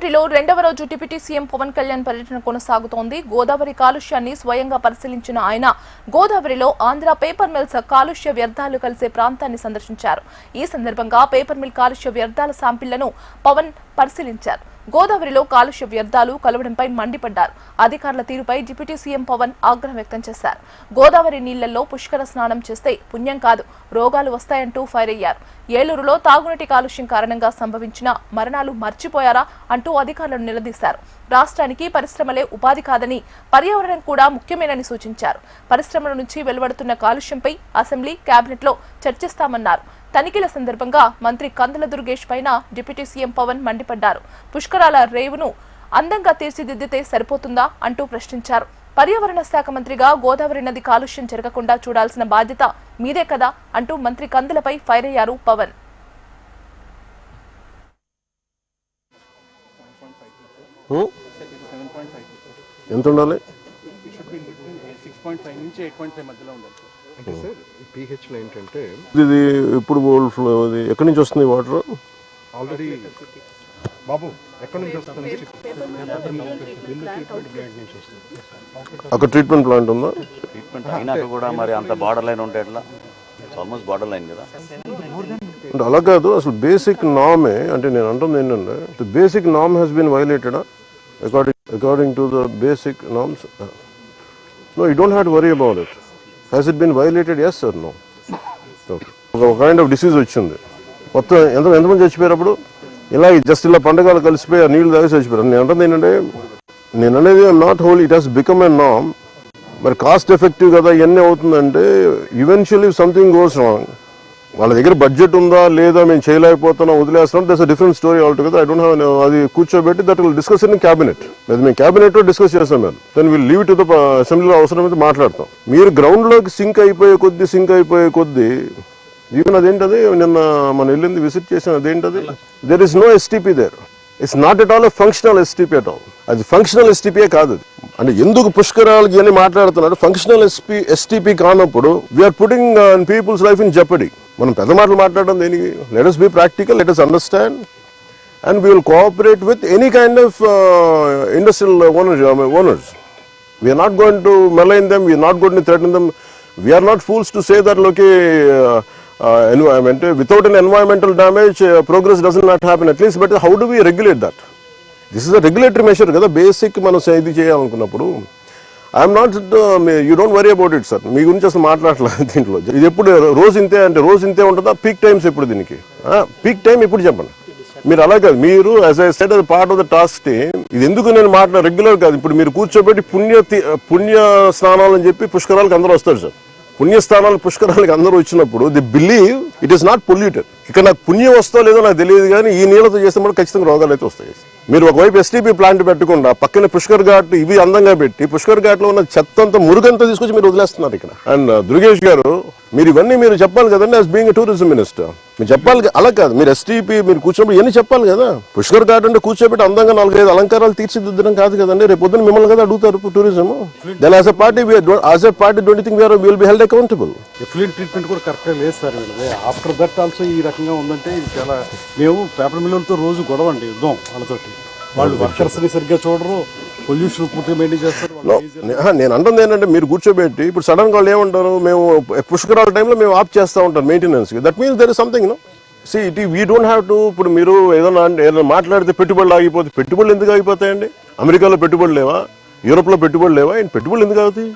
రాజమండ్రిలో రెండవ రోజు డిప్యూటీ సీఎం పవన్ కళ్యాణ్ పర్యటన కొనసాగుతోంది. గోదావరి కాలుష్యాన్ని స్వయంగా పరిశీలించిన ఆయన గోదావరిలో ఆంధ్ర పేపర్ మిల్స్ కాలుష్య వ్యర్థాలు కలిసే ప్రాంతాన్ని సందర్శించారు. ఈ సందర్భంగా పేపర్ మిల్ కాలుష్య వ్యర్థాల శాంపిళ్లను పవన్ పరిశీలించారు. గోదావరిలో కాలుష్య వ్యర్థాలు కలవడంపై మండిపడ్డారు. అధికారుల తీరుపై డిప్యూటీ సీఎం పవన్ ఆగ్రహం వ్యక్తం చేశారు. గోదావరి నీళ్లలో పుష్కర స్నానం చేస్తే పుణ్యం కాదు, రోగాలు వస్తాయంటూ ఫైర్ అయ్యారు. ఏలూరులో తాగునీటి కాలుష్యం కారణంగా సంభవించిన మరణాలు మర్చిపోయారా అంటూ అధికారులను నిలదీశారు. రాష్ట్రానికి పరిశ్రమలే ఉపాధి కాదని, పర్యావరణం కూడా ముఖ్యమేనని సూచించారు. పరిశ్రమల నుంచి వెలువడుతున్న కాలుష్యంపై అసెంబ్లీ, కేబినెట్లో చర్చిస్తామన్నారు. తనిఖీల సందర్భంగా మంత్రి కందుల దుర్గేష్ పైన డిప్యూటీ సీఎం పవన్ మండిపడ్డారు. పుష్కరాల రేవును అందంగా తీర్చిదిద్దితే సరిపోతుందా అంటూ ప్రశ్నించారు. పర్యావరణ శాఖ మంత్రిగా గోదావరి నది కాలుష్యం జరగకుండా చూడాల్సిన బాధ్యత మీదే కదా అంటూ మంత్రి కందులపై ఫైర్ అయ్యారు పవన్. ఎంత ఉండాలి? అంటే సార్ pH లో ఏంటంటే ఇది ఇప్పుడు ఓవర్ఫ్లో ఎక్కడి నుంచి వస్తుంది వాటర్? ఆల్రెడీ బాబు ఎక్కడి నుంచి వస్తుంది? అక్కడ ట్రీట్మెంట్ ప్లాంట్ ఉందా? ట్రీట్మెంట్ అయినాక కూడా మరి అంత బార్డర్ లైన్ ఉంటే ఎట్లా? ఆల్మోస్ట్ బార్డర్ లైన్ కదా. అంటే అలా కాదు, అసలు బేసిక్ నామే అంటే నేను అంటుంది ఏంటంటే ద బేసిక్ నామ్ has been violated according to the basic norms. No, you don't have to worry about it. Has it been violated? Yes or no? Okay. ఒక కైండ్ ఆఫ్ డిసీజ్ వచ్చింది. మొత్తం ఎంతమంది చచ్చిపోయారు అప్పుడు? ఇలా జస్ట్ ఇలా పండగలు కలిసిపోయి ఆ నీళ్లు తాగి చచ్చిపోయారు. నేను అంటుంది ఏంటంటే నేను అనేది not whole, it has become a నామ్. మరి కాస్ట్ ఎఫెక్టివ్ కదా ఇవన్నీ అవుతుందంటే ఈవెన్చువల్లీ సంథింగ్ గోస్ రాంగ్. వాళ్ళ దగ్గర బడ్జెట్ ఉందా లేదా, మేము చేయలేకపోతున్నాం వదిలేస్తున్నాం, that's a different story altogether. I don't have అది కూర్చోబెట్టి that will discuss in cabinet. లేదా మేము క్యాబినెట్ లో డిస్కస్ చేస్తాం, మేము then will leave to the అసెంబ్లీలో అవసరమైతే మాట్లాడతాం. మీరు గ్రౌండ్ లోకి సింక్ అయిపోయే కొద్దీ ఈవెన్ అదేంటది నిన్న మనం వెళ్ళింది విజిట్ చేసిన అదేంటది, there is no STP there. It's not at all a functional STP at all. అది ఫంక్షనల్ ఎస్టీపీయే కాదు. అది అంటే ఎందుకు పుష్కరాలకి అని మాట్లాడుతున్నాడు? ఫంక్షనల్ ఎస్టీపీ కానప్పుడు we're putting people's life in jeopardy. మనం పెద్ద మాటలు మాట్లాడడం దేనికి? Let us be practical, let us understand, and we will cooperate with any kind of industrial owners. We are not going to malign them, we are not going to threaten them. We are not fools to say that environment, without an environmental damage, progress does not happen at least. But how do we regulate that? This is a regulatory measure కదా, basic మనం ఇది చేయాలనుకున్నప్పుడు. I'm not, you don't worry about it sir. మీ గురించి అసలు మాట్లాడలేదు దీంట్లో. ఇది ఎప్పుడు రోజు ఇంతే అంటే రోజు ఇంతే ఉంటుందా? పీక్ టైమ్స్ ఎప్పుడు? దీనికి పీక్ టైం ఎప్పుడు చెప్పండి. మీరు అలా కాదు, మీరు యాజ్ ఐ సెడ్ అది part of the task team. ఇది ఎందుకు నేను రెగ్యులర్ కాదు. ఇప్పుడు మీరు కూర్చోబెట్టి పుణ్య స్నానాలు అని చెప్పి పుష్కరాలకు అందరూ వస్తారు సార్. పుణ్యస్థానాలు పుష్కరాలకు అందరూ వచ్చినప్పుడు the believe it is not polluted. ఇక్కడ నాకు పుణ్యం వస్తో లేదో నాకు తెలియదు, కానీ ఈ నీళ్ళతో చేస్తే కూడా ఖచ్చితంగా రోగాలు అయితే వస్తాయి. మీరు ఒకవైపు ఎస్టీపీ ప్లాంట్ పెట్టకుండా పక్కన పుష్కర్ ఘాట్ ఇవి అందంగా పెట్టి పుష్కర్ ఘాట్ లో ఉన్న చెత్త అంతా మురుగంతా తీసుకొచ్చి మీరు వదిలేస్తున్నారు ఇక్కడ. అండ్ దుర్గేష్ గారు, మీరు ఇవన్నీ మీరు చెప్పాలి కదండి as being a tourism minister. మీరు చెప్పాలి. అలా కాదు, మీరు ఎస్టీపీ మీరు కూర్చోబెట్టి ఇవన్నీ చెప్పాలి కదా. పుష్కర్ ఘాట్ అంటే కూర్చోబెట్టి అందంగా 4-5 అలంకారాలు తీర్చిదిద్దడం కాదు కదండి. రేపు పొద్దున మిమ్మల్ని కదా అడుగుతారు tourism. Then as a party don't think we will be held accountable. Effluent treatment కూడా కరెక్ట్గా లేదు సార్. ఆఫ్టర్ దట్ ఆల్సో ఈ రకంగా ఉందంటే ఇది చాలా. మేము పేపర్ మిల్లర్లతో రోజు గొడవ అండి, యుద్ధం వాళ్ళతోటి. వాళ్ళు వర్కర్స్ ని సరిగ్గా చూడరు, పొల్యూషన్ పూర్తిగా మెయింటైన్ చేస్తారు. నేను అంటుంది ఏంటంటే మీరు కూర్చోబెట్టి ఇప్పుడు సడన్ గా వాళ్ళు ఏమంటారు, మేము పుష్కరాల టైంలో మేము ఆఫ్ చేస్తూ ఉంటాం maintenance. That means there is something no. See it we don't have to. ఇప్పుడు మీరు ఏదైనా మాట్లాడితే పెట్టుబడులు ఆగిపోతే, పెట్టుబడులు ఎందుకు ఆగిపోతాయండి? అమెరికాలో పెట్టుబడులు లేవా? యూరోప్ లో పెట్టుబడులు లేవా? పెట్టుబడులు ఎందుకు అవుతాయి?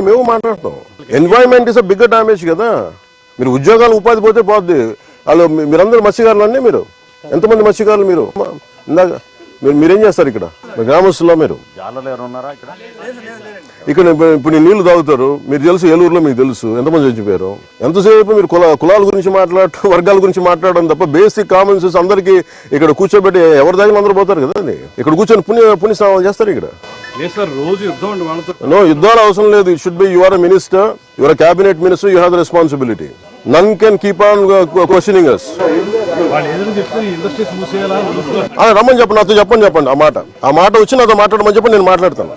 మేము మాట్లాడతాం. Environment is a bigger damage కదా. మీరు ఉద్యోగాలు ఉపాధి పోతే పోద్ది. వాళ్ళు మీరందరూ మత్స్యకారులు అండి. మీరు ఎంతమంది మత్స్యకారులు? మీరు ఇందాక మీరేం చేస్తారు ఇక్కడ గ్రామస్తుల్లో? మీరు ఇక్కడ ఇప్పుడు నీళ్లు తాగుతారు. మీరు తెలుసు, ఏలూరులో మీకు తెలుసు ఎంతమంది చచ్చిపోయారు. ఎంతసేపు మీరు కులాల గురించి వర్గాల గురించి మాట్లాడడం తప్ప బేసిక్ కామన్ సెన్స్ అందరికీ ఇక్కడ కూర్చోబెట్టి ఎవరి దగ్గర అందరూ పోతారు కదా. ఇక్కడ కూర్చొని పుణ్య స్నానాలు చేస్తారు ఇక్కడ. నో, యుద్ధాలు అవసరం లేదు. It should be you are a minister, you are a cabinet minister, you have the responsibility. None can keep on questioning us. రమ్మని చెప్పండి, నాతో చెప్పండి. ఆ మాట వచ్చి నాతో మాట్లాడమని చెప్పండి, నేను మాట్లాడతాను.